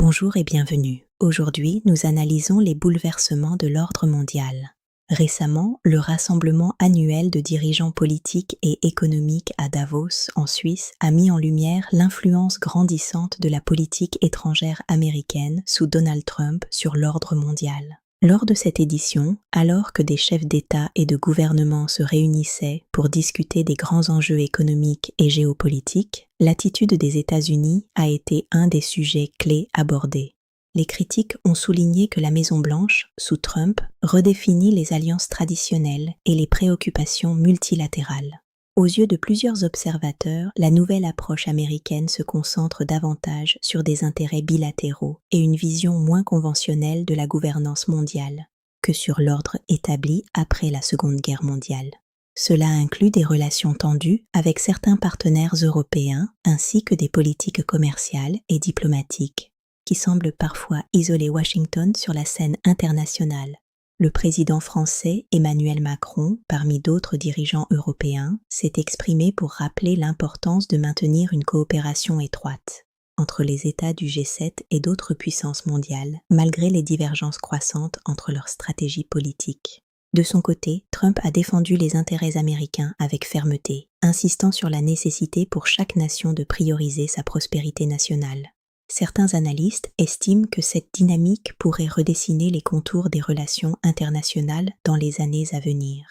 Bonjour et bienvenue. Aujourd'hui, nous analysons les bouleversements de l'ordre mondial. Récemment, le rassemblement annuel de dirigeants politiques et économiques à Davos, en Suisse, a mis en lumière l'influence grandissante de la politique étrangère américaine sous Donald Trump sur l'ordre mondial. Lors de cette édition, alors que des chefs d'État et de gouvernement se réunissaient pour discuter des grands enjeux économiques et géopolitiques, l'attitude des États-Unis a été un des sujets clés abordés. Les critiques ont souligné que la Maison-Blanche, sous Trump, redéfinit les alliances traditionnelles et les préoccupations multilatérales. Aux yeux de plusieurs observateurs, la nouvelle approche américaine se concentre davantage sur des intérêts bilatéraux et une vision moins conventionnelle de la gouvernance mondiale que sur l'ordre établi après la Seconde Guerre mondiale. Cela inclut des relations tendues avec certains partenaires européens ainsi que des politiques commerciales et diplomatiques qui semblent parfois isoler Washington sur la scène internationale. Le président français Emmanuel Macron, parmi d'autres dirigeants européens, s'est exprimé pour rappeler l'importance de maintenir une coopération étroite entre les États du G7 et d'autres puissances mondiales, malgré les divergences croissantes entre leurs stratégies politiques. De son côté, Trump a défendu les intérêts américains avec fermeté, insistant sur la nécessité pour chaque nation de prioriser sa prospérité nationale. Certains analystes estiment que cette dynamique pourrait redessiner les contours des relations internationales dans les années à venir,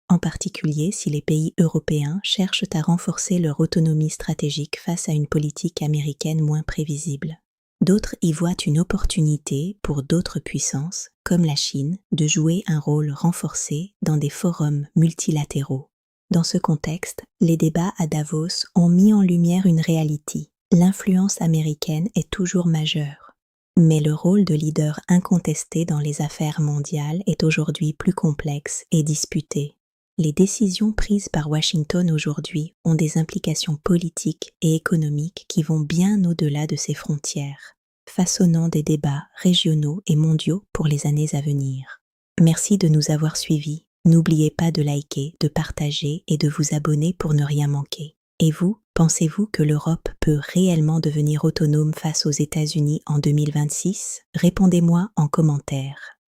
en particulier si les pays européens cherchent à renforcer leur autonomie stratégique face à une politique américaine moins prévisible. D'autres y voient une opportunité pour d'autres puissances, comme la Chine, de jouer un rôle renforcé dans des forums multilatéraux. Dans ce contexte, les débats à Davos ont mis en lumière une réalité. L'influence américaine est toujours majeure, mais le rôle de leader incontesté dans les affaires mondiales est aujourd'hui plus complexe et disputé. Les décisions prises par Washington aujourd'hui ont des implications politiques et économiques qui vont bien au-delà de ses frontières, façonnant des débats régionaux et mondiaux pour les années à venir. Merci de nous avoir suivis. N'oubliez pas de liker, de partager et de vous abonner pour ne rien manquer. Et vous, pensez-vous que l'Europe peut réellement devenir autonome face aux États-Unis en 2026 ? Répondez-moi en commentaire.